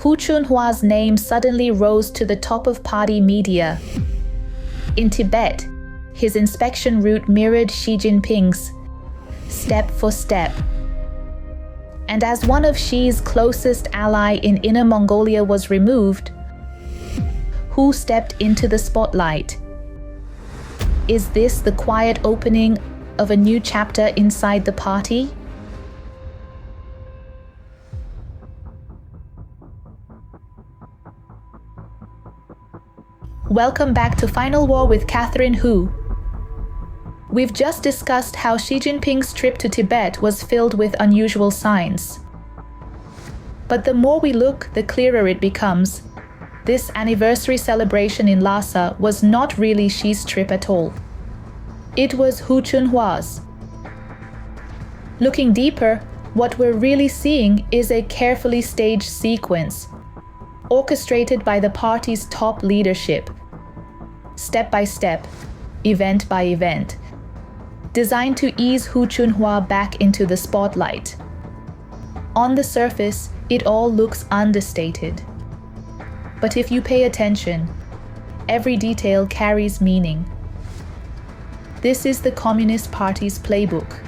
Hu Chunhua's name suddenly rose to the top of party media. In Tibet, his inspection route mirrored Xi Jinping's, step for step. And as one of Xi's closest ally in Inner Mongolia was removed, Hu stepped into the spotlight. Is this the quiet opening of a new chapter inside the party? Welcome back to Final War with Katherine Hu. We've just discussed how Xi Jinping's trip to Tibet was filled with unusual signs. But the more we look, the clearer it becomes. This anniversary celebration in Lhasa was not really Xi's trip at all. It was Hu Chunhua's. Looking deeper, what we're really seeing is a carefully staged sequence, orchestrated by the party's top leadership, step by step, event by event, designed to ease Hu Chunhua back into the spotlight. On the surface, it all looks understated. But if you pay attention, every detail carries meaning. This is the Communist Party's playbook.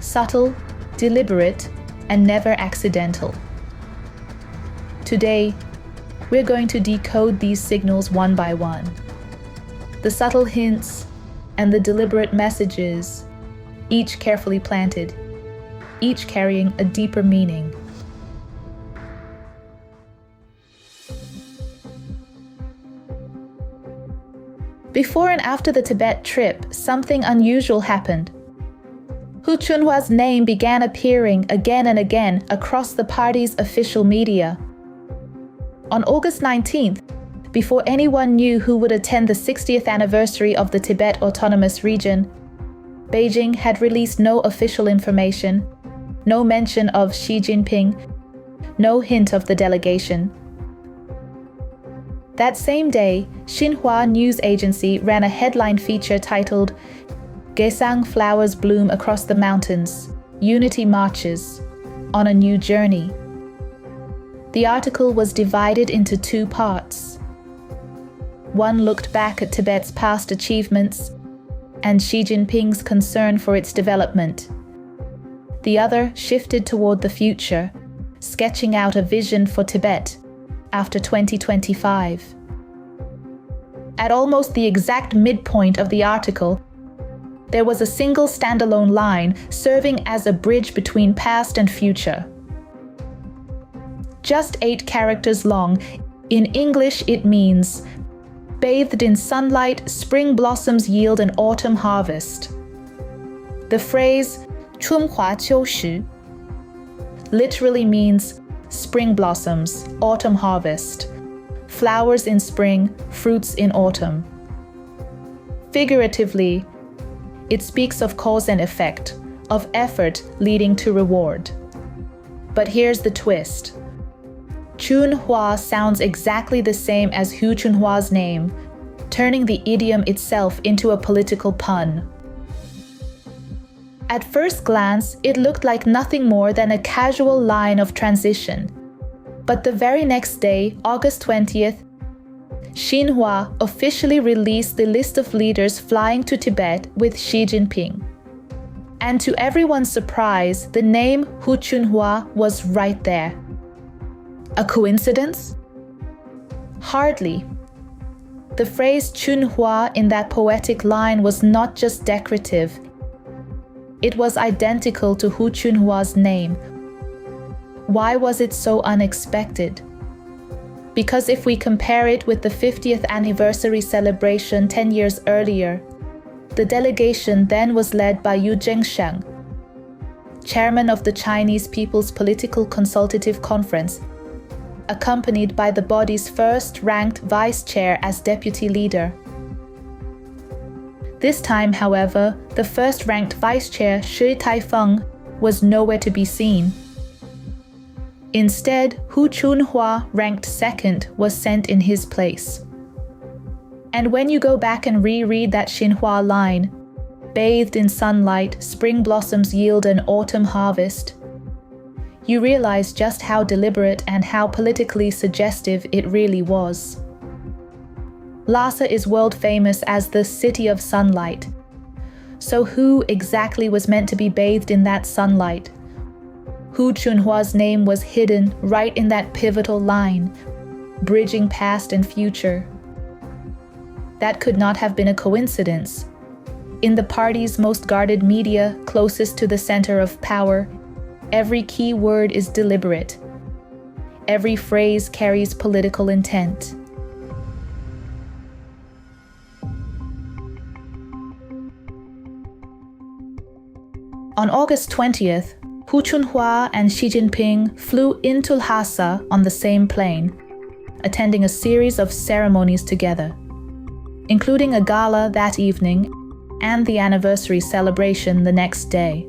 Subtle, deliberate, and never accidental. Today, we're going to decode these signals one by one. The subtle hints and the deliberate messages, each carefully planted, each carrying a deeper meaning. Before and after the Tibet trip, something unusual happened. Hu Chunhua's name began appearing again and again across the party's official media. On August 19th, before anyone knew who would attend the 60th anniversary of the Tibet Autonomous Region, Beijing had released no official information, no mention of Xi Jinping, no hint of the delegation. That same day, Xinhua news agency ran a headline feature titled "Gesang Flowers Bloom Across the Mountains, Unity Marches, on a New Journey." The article was divided into two parts. One looked back at Tibet's past achievements and Xi Jinping's concern for its development. The other shifted toward the future, sketching out a vision for Tibet after 2025. At almost the exact midpoint of the article, there was a single standalone line serving as a bridge between past and future. Just 8 characters long, in English it means, "Bathed in sunlight, spring blossoms yield an autumn harvest." The phrase "Chun Hua Qiu Shi" literally means spring blossoms, autumn harvest, flowers in spring, fruits in autumn. Figuratively, it speaks of cause and effect, of effort leading to reward. But here's the twist. Chun Hua sounds exactly the same as Hu Chunhua's name, turning the idiom itself into a political pun. At first glance, it looked like nothing more than a casual line of transition. But the very next day, August 20th, Xinhua officially released the list of leaders flying to Tibet with Xi Jinping. And to everyone's surprise, the name Hu Chunhua was right there. A coincidence? Hardly. The phrase Chun Hua in that poetic line was not just decorative. It was identical to Hu Chunhua's name. Why was it so unexpected? Because if we compare it with the 50th anniversary celebration 10 years earlier, the delegation then was led by Yu Zhengshan, chairman of the Chinese People's Political Consultative Conference, accompanied by the body's first-ranked vice chair as deputy leader. This time, however, the first-ranked vice chair, Shi Taifeng, was nowhere to be seen. Instead, Hu Chunhua, ranked second, was sent in his place. And when you go back and reread that Xinhua line, "Bathed in sunlight, spring blossoms yield an autumn harvest," you realize just how deliberate and how politically suggestive it really was. Lhasa is world famous as the City of Sunlight. So who exactly was meant to be bathed in that sunlight? Hu Chunhua's name was hidden right in that pivotal line, bridging past and future. That could not have been a coincidence. In the party's most guarded media, closest to the center of power, every key word is deliberate. Every phrase carries political intent. On August 20th, Hu Chunhua and Xi Jinping flew into Lhasa on the same plane, attending a series of ceremonies together, including a gala that evening and the anniversary celebration the next day.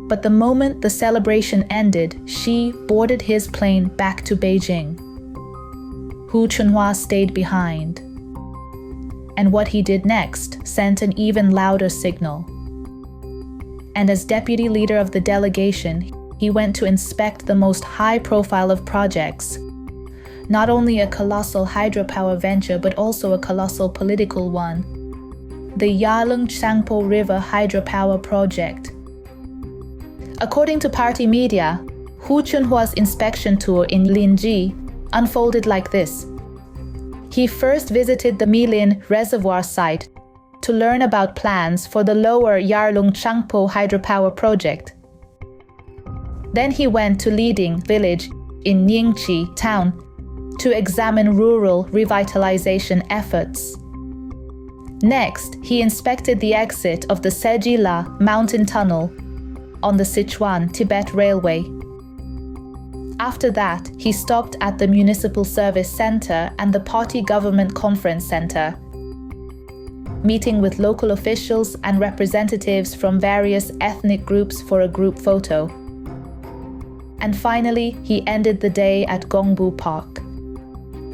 But the moment the celebration ended, Xi boarded his plane back to Beijing. Hu Chunhua stayed behind. And what he did next sent an even louder signal. And as deputy leader of the delegation, he went to inspect the most high-profile of projects, not only a colossal hydropower venture but also a colossal political one, the Yarlung Tsangpo River hydropower project. According to party media, Hu Chunhua's inspection tour in Linji unfolded like this. He first visited the Milin reservoir site to learn about plans for the lower Yarlung Tsangpo hydropower project. Then he went to Liding village in Ningqi town to examine rural revitalization efforts. Next, he inspected the exit of the Sejila mountain tunnel on the Sichuan-Tibet Railway. After that, he stopped at the Municipal Service Center and the Party Government Conference Center, meeting with local officials and representatives from various ethnic groups for a group photo. And finally, he ended the day at Gongbu Park.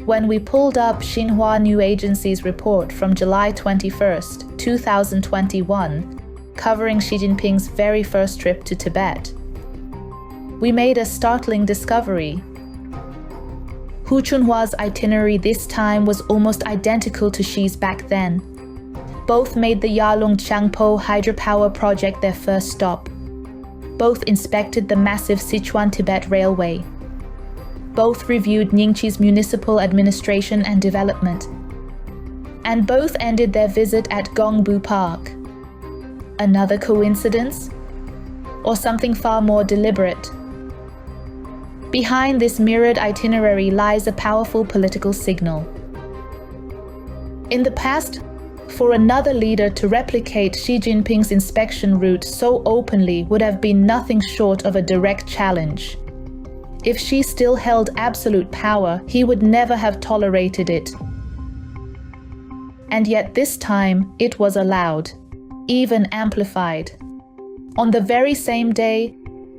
When we pulled up Xinhua New Agency's report from July 21st, 2021, covering Xi Jinping's very first trip to Tibet, we made a startling discovery. Hu Chunhua's itinerary this time was almost identical to Xi's back then. Both made the Yarlung Tsangpo hydropower project their first stop. Both inspected the massive Sichuan-Tibet Railway. Both reviewed Ningqi's municipal administration and development. And both ended their visit at Gongbu Park. Another coincidence? Or something far more deliberate? Behind this mirrored itinerary lies a powerful political signal. In the past, for another leader to replicate Xi Jinping's inspection route so openly would have been nothing short of a direct challenge. If Xi still held absolute power, he would never have tolerated it. And yet this time, it was allowed, even amplified. On the very same day,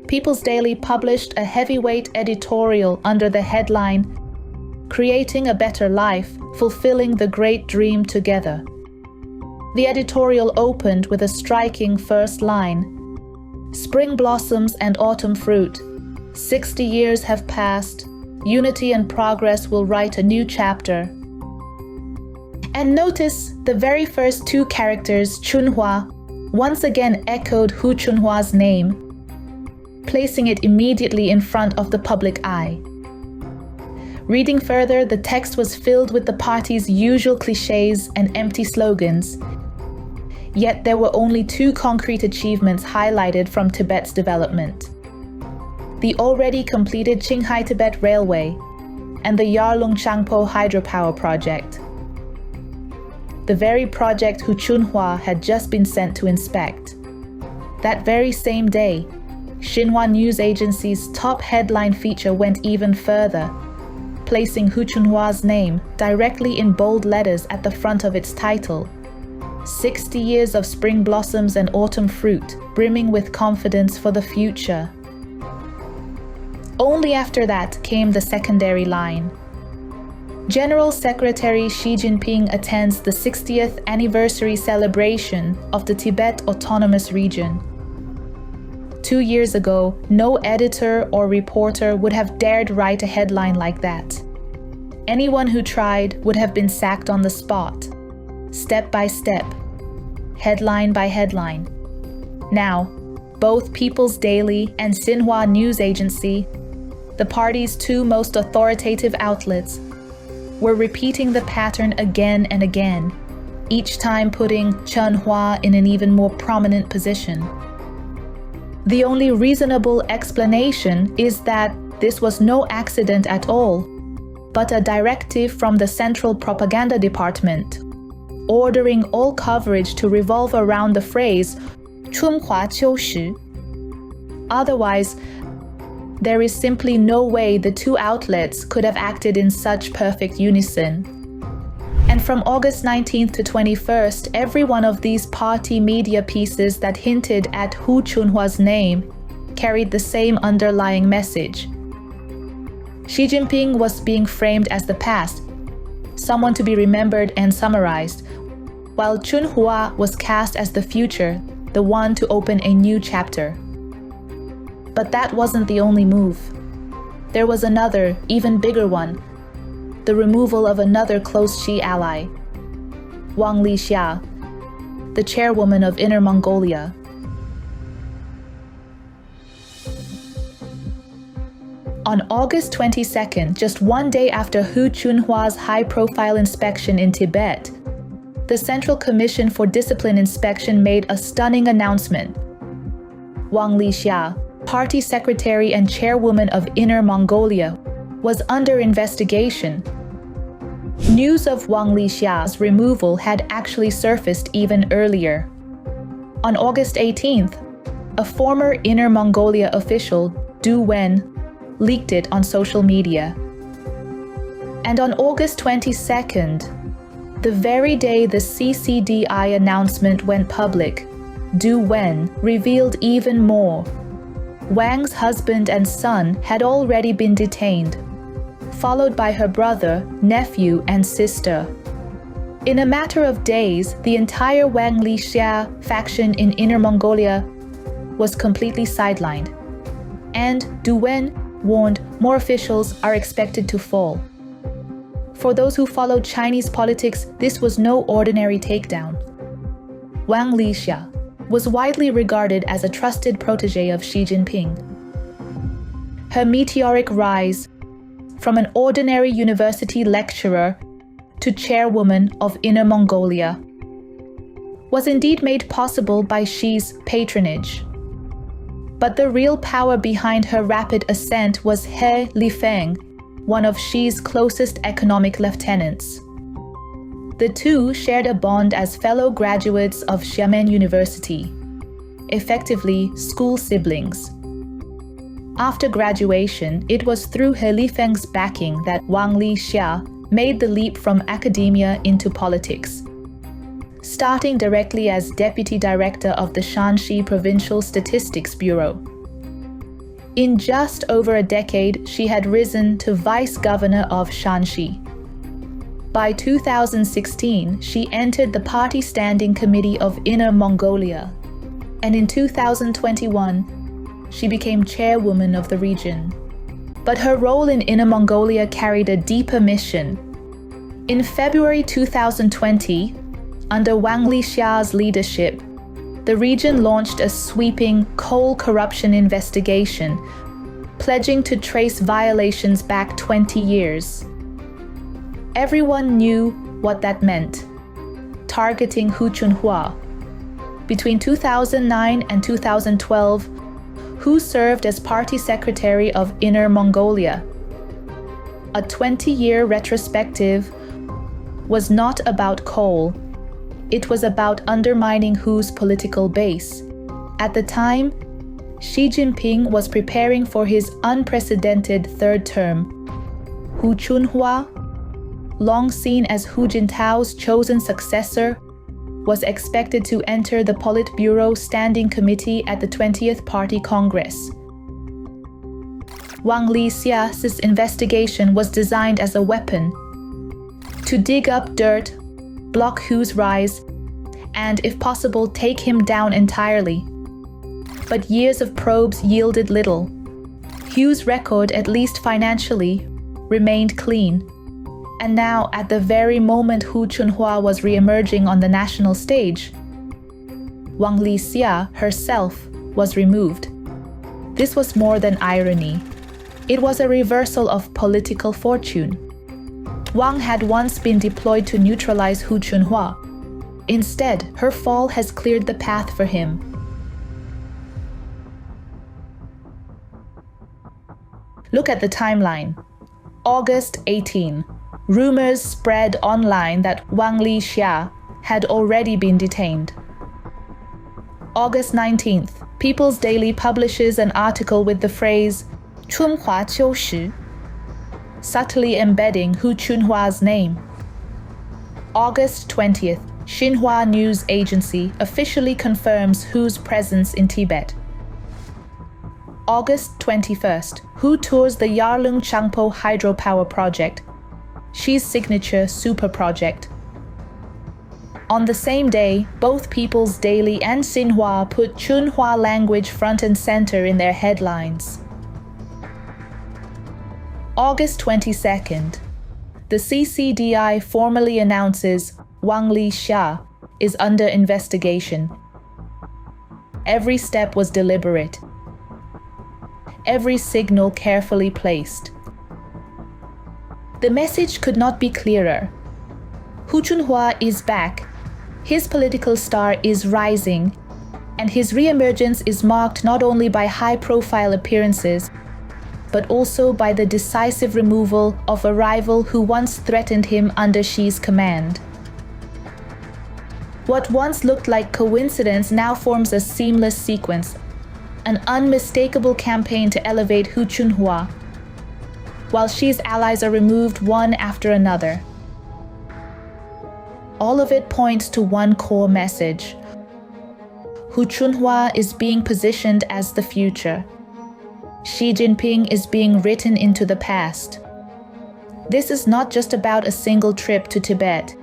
People's Daily published a heavyweight editorial under the headline, "Creating a Better Life, Fulfilling the Great Dream Together." The editorial opened with a striking first line. "Spring blossoms and autumn fruit. 60 years have passed. Unity and progress will write a new chapter." And notice the very first two characters, Chun Hua, once again echoed Hu Chunhua's name, placing it immediately in front of the public eye. Reading further, the text was filled with the party's usual clichés and empty slogans. Yet there were only two concrete achievements highlighted from Tibet's development: the already completed Qinghai-Tibet Railway and the Yarlung Tsangpo hydropower project. The very project Hu Chunhua had just been sent to inspect. That very same day, Xinhua News Agency's top headline feature went even further, placing Hu Chunhua's name directly in bold letters at the front of its title. 60 years of spring blossoms and autumn fruit, brimming with confidence for the future. Only after that came the secondary line. General Secretary Xi Jinping attends the 60th anniversary celebration of the Tibet Autonomous Region. 2 years ago, no editor or reporter would have dared write a headline like that. Anyone who tried would have been sacked on the spot, step by step, headline by headline. Now, both People's Daily and Xinhua news agency, the party's two most authoritative outlets, were repeating the pattern again and again, each time putting Chun Hua in an even more prominent position. The only reasonable explanation is that this was no accident at all, but a directive from the Central Propaganda Department, ordering all coverage to revolve around the phrase Chun Hua Qiu Shi. Otherwise, there is simply no way the two outlets could have acted in such perfect unison. And from August 19th to 21st, every one of these party media pieces that hinted at Hu Chunhua's name carried the same underlying message. Xi Jinping was being framed as the past, someone to be remembered and summarized, while Chun Hua was cast as the future, the one to open a new chapter. But that wasn't the only move. There was another, even bigger one, the removal of another close Xi ally, Wang Lixia, the chairwoman of Inner Mongolia. On August 22nd, just one day after Hu Chunhua's high-profile inspection in Tibet, the Central Commission for Discipline Inspection made a stunning announcement. Wang Lixia, party secretary and chairwoman of Inner Mongolia, was under investigation. News of Wang Lixia's removal had actually surfaced even earlier. On August 18th, a former Inner Mongolia official, Du Wen, leaked it on social media. And on August 22nd, the very day the CCDI announcement went public, Du Wen revealed even more. Wang's husband and son had already been detained, followed by her brother, nephew, and sister. In a matter of days, the entire Wang Lixia faction in Inner Mongolia was completely sidelined, and Du Wen warned more officials are expected to fall. For those who followed Chinese politics, this was no ordinary takedown. Wang Lixia was widely regarded as a trusted protege of Xi Jinping. Her meteoric rise from an ordinary university lecturer to chairwoman of Inner Mongolia was indeed made possible by Xi's patronage. But the real power behind her rapid ascent was He Lifeng, one of Xi's closest economic lieutenants. The two shared a bond as fellow graduates of Xiamen University, effectively school siblings. After graduation, it was through He Lifeng's backing that Wang Lixia made the leap from academia into politics, starting directly as deputy director of the Shanxi Provincial Statistics Bureau. In just over a decade, she had risen to vice governor of Shanxi. By 2016, she entered the party standing committee of Inner Mongolia, and in 2021, she became chairwoman of the region. But her role in Inner Mongolia carried a deeper mission. In February 2020, under Wang Lixia's leadership, the region launched a sweeping coal corruption investigation, pledging to trace violations back 20 years. Everyone knew what that meant: targeting Hu Chunhua. Between 2009 and 2012, Hu served as party secretary of Inner Mongolia. A 20-year retrospective was not about coal. It was about undermining Hu's political base. At the time, Xi Jinping was preparing for his unprecedented third term. Hu Chunhua, long seen as Hu Jintao's chosen successor, was expected to enter the Politburo Standing Committee at the 20th Party Congress. Wang Lixia's investigation was designed as a weapon to dig up dirt, block Hu's rise, and, if possible, take him down entirely. But years of probes yielded little. Hu's record, at least financially, remained clean. And now, at the very moment Hu Chunhua was re-emerging on the national stage, Wang Lixia herself was removed. This was more than irony. It was a reversal of political fortune. Wang had once been deployed to neutralize Hu Chunhua. Instead, her fall has cleared the path for him. Look at the timeline. August 18. Rumors spread online that Wang Lixia had already been detained. August 19th. People's Daily publishes an article with the phrase Chun Hua Qiu Shi, subtly embedding Hu Chunhua's name. August 20th. Xinhua news agency officially confirms Hu's presence in Tibet. August 21st. Hu tours the Yarlung Changpo hydropower project, Xi's signature super project. On the same day, both People's Daily and Xinhua put Chun Hua language front and center in their headlines. August 22nd. The CCDI formally announces Wang Lixia is under investigation. Every step was deliberate. Every signal carefully placed. The message could not be clearer. Hu Chunhua is back. His political star is rising, and his re-emergence is marked not only by high-profile appearances, but also by the decisive removal of a rival who once threatened him under Xi's command. What once looked like coincidence now forms a seamless sequence, an unmistakable campaign to elevate Hu Chunhua, while Xi's allies are removed one after another. All of it points to one core message. Hu Chunhua is being positioned as the future. Xi Jinping is being written into the past. This is not just about a single trip to Tibet.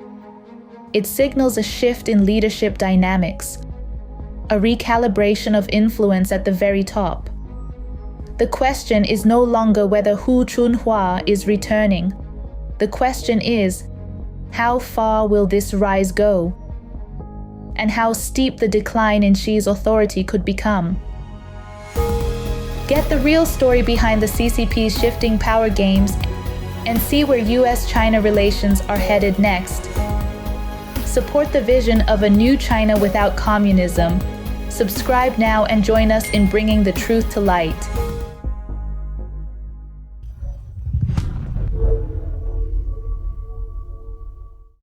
It signals a shift in leadership dynamics, a recalibration of influence at the very top. The question is no longer whether Hu Chunhua is returning. The question is, how far will this rise go? And how steep the decline in Xi's authority could become. Get the real story behind the CCP's shifting power games and see where US-China relations are headed next. Support the vision of a new China without communism. Subscribe now and join us in bringing the truth to light.